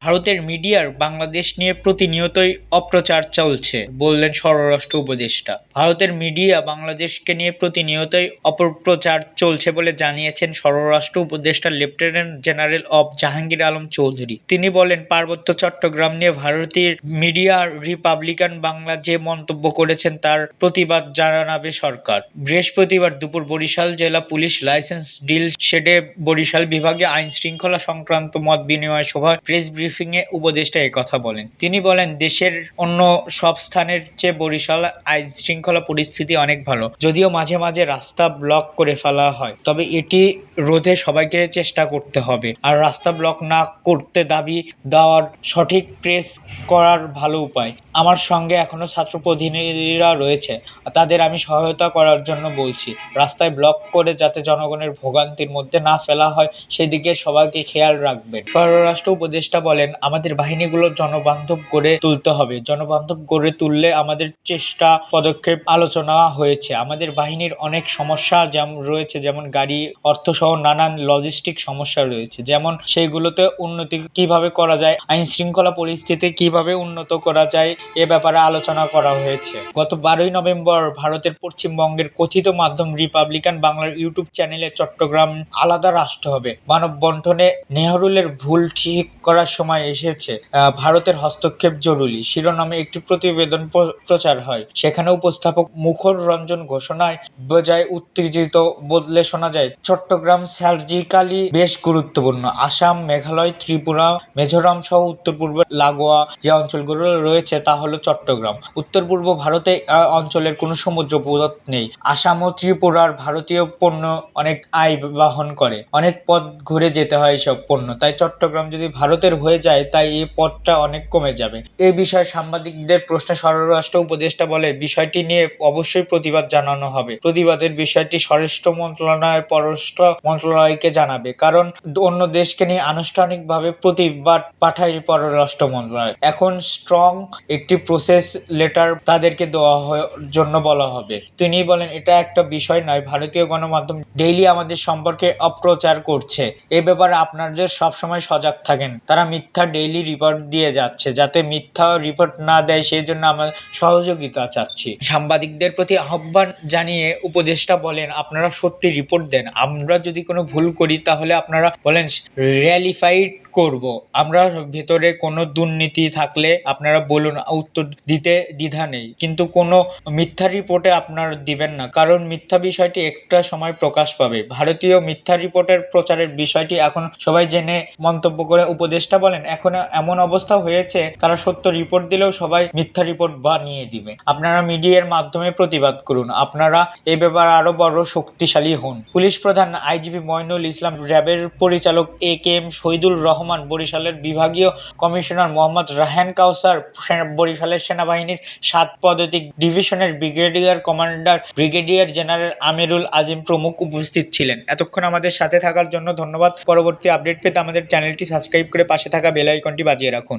ভারতের মিডিয়ার বাংলাদেশ নিয়ে প্রতিনিয়তই অপপ্রচার চলছে, বললেন স্বরাষ্ট্র উপদেষ্টা। ভারতের মিডিয়া বাংলাদেশকে নিয়ে প্রতিনিয়তই অপপ্রচার চলছে বলে জানিয়েছেন স্বরাষ্ট্র উপদেষ্টা lieutenant general of Jahangir Alam Chowdhury. তিনি বলেন, পার্বত্য চট্টগ্রাম নিয়ে ভারতীয় মিডিয়া রিপাবলিকান বাংলা যে মন্তব্য করেছেন তার প্রতিবাদ জানাবে সরকার। বৃহস্পতিবার দুপুর বরিশাল জেলা পুলিশ লাইসেন্স ডিল শেডে বরিশাল বিভাগে আইন শৃঙ্খলা সংক্রান্ত মত বিনিময় সভায় প্রেস ব্রিফিংয়ে উপদেষ্টা একথা বলেন। তিনি বলেন, দেশের অন্য সব স্থানের চেয়ে বরিশাল আইন শৃঙ্খলা পরিস্থিতি অনেক ভালো। যদিও মাঝে মাঝে রাস্তা ব্লক করে ফেলা হয়, তবে এটি রোধে সবাইকে চেষ্টা করতে হবে। আর রাস্তা ব্লক না করতে দাবি দেওয়ার সঠিক প্রেস করার ভালো উপায়। আমার সঙ্গে এখনো ছাত্র প্রতিনিধিরা রয়েছে, তাদের আমি সহায়তা করার জন্য বলছি। রাস্তায় ব্লক করে যাতে জনগণের ভোগান্তির মধ্যে না ফেলা হয় সেদিকে সবাইকে খেয়াল রাখবেন। স্বরাষ্ট্র উপদেষ্টা বলেন, আমাদের বাহিনীগুলো জনবান্ধব গড়ে তুলতে হবে। জনবান্ধব গড়ে তুললে আমাদের চেষ্টা পদক্ষেপ আলোচনা হয়েছে। আমাদের বাহিনীর অনেক সমস্যা রয়েছে, যেমন গাড়ি, অর্থসহ নানান লজিস্টিক সমস্যা রয়েছে, যেমন সেইগুলোতে উন্নতি কিভাবে করা যায়, আইন শৃঙ্খলা পরিস্থিতি কিভাবে উন্নত করা যায়, এ ব্যাপারে আলোচনা করা হয়েছে। গত 12ই নভেম্বর ভারতের পশ্চিমবঙ্গের কথিত মাধ্যম রিপাবলিকান বাংলার ইউটিউব চ্যানেলে চট্টগ্রাম আলাদা রাষ্ট্র হবে, মানববন্ধনে নেহরুলের ভুল ঠিক করার সময় এসেছে, ভারতের হস্তক্ষেপ জরুরি শিরোনামে একটি প্রতিবেদন প্রচার হয়। সেখানে উপস্থাপক মুখর রঞ্জন ঘোষণায় বজায় উত্তেজিত বদলে শোনা যায়, চট্টগ্রাম সার্জিক্যালি বেশ গুরুত্বপূর্ণ। আসাম, মেঘালয়, ত্রিপুরা, মিজোরাম সহ উত্তর পূর্ব লাগোয়া যে অঞ্চলগুলো রয়েছে তা হলো চট্টগ্রাম। উত্তর পূর্ব ভারতে অঞ্চলের কোনো সমুদ্র পথ নেই। আসাম ও ত্রিপুরার ভারতীয় পণ্য অনেক আয় বহন করে, অনেক পথ ঘুরে যেতে হয় এইসব পণ্য। তাই চট্টগ্রাম যদি ভারতের হয়ে যায় তাই এই পথটা অনেক কমে যাবে। এই বিষয়ে সাংবাদিকদের প্রশ্নে স্বরাষ্ট্র উপদেষ্টা বলে, বিষয়টি নিয়ে অবশ্যই প্রতিবাদ জানানো হবে। প্রতিবাদের বিষয়টি স্বরাষ্ট্র মন্ত্রণালয় পররাষ্ট্র মন্ত্রণালয়কে জানাবে, কারণ অন্য দেশকে নিয়ে আনুষ্ঠানিকভাবে প্রতিবাদ পাঠায় পররাষ্ট্র মন্ত্রণালয়। এখন স্ট্রং একটি প্রসেস লেটার তাদেরকে দেওয়া জন্য বলা হবে। তিনি বলেন, এটা একটা বিষয় নয়, ভারতীয় গণমাধ্যম ডেইলি আমাদের সম্পর্কে অপপ্রচার করছে। এ ব্যাপারে আপনাদের সবসময় সজাগ থাকেন। তারা মিথ্যা ডেইলি রিপোর্ট দিয়ে যাচ্ছে, যাতে মিথ্যা রিপোর্ট না দেয় সেই জন্য আমরা সহযোগিতা চাচ্ছি। সাংবাদিকদের প্রতি আহ্বান জানিয়ে উপদেষ্টা বলেন, আপনারা সত্যি রিপোর্ট দেন। আমরা যদি কোনো ভুল করি তাহলে আপনারা বলেন রিয়ালিফাইড করব। আমরা ভেতরে কোনো দুর্নীতি থাকলে আপনারা বলুন, উত্তর দিতে দ্বিধা নেই, কিন্তু কোনো মিথ্যা রিপোর্টে আপনারা দিবেন না, কারণ মিথ্যা বিষয়টি একটা সময় প্রকাশ পাবে। ভারতীয় মিথ্যা রিপোর্টের প্রচারের বিষয়টি এখন সবাই জেনে মন্তব্য করে উপদেষ্টা বলেন, এখন এমন অবস্থা হয়েছে তারা সত্য রিপোর্ট দিলেও সবাই মিথ্যা রিপোর্ট বানিয়ে দিবে। আপনারা মিডিয়ার মাধ্যমে প্রতিবাদ করুন, আপনারা এই ব্যাপারে আরো বড় শক্তিশালী হন। পুলিশ প্রধান আইজিপি মইনুল ইসলাম, র্যাবের পরিচালক AKM শহীদুর রহমান, বরিশালের বিভাগীয় কমিশনার মোহাম্মদ রায়হান কাউসার, বরিশালের সেনাবাহিনীর 7 পদাতিক ডিভিশনের ব্রিগেডিয়ার কমান্ডার ব্রিগেডিয়ার জেনারেল আমিরুল আজিম প্রমুখ উপস্থিত ছিলেন। এতক্ষণ আমাদের সাথে থাকার জন্য ধন্যবাদ। পরবর্তী আপডেট পেতে আমাদের চ্যানেলটি সাবস্ক্রাইব করে পাশে থাকা বেল আইকনটি বাজিয়ে রাখুন।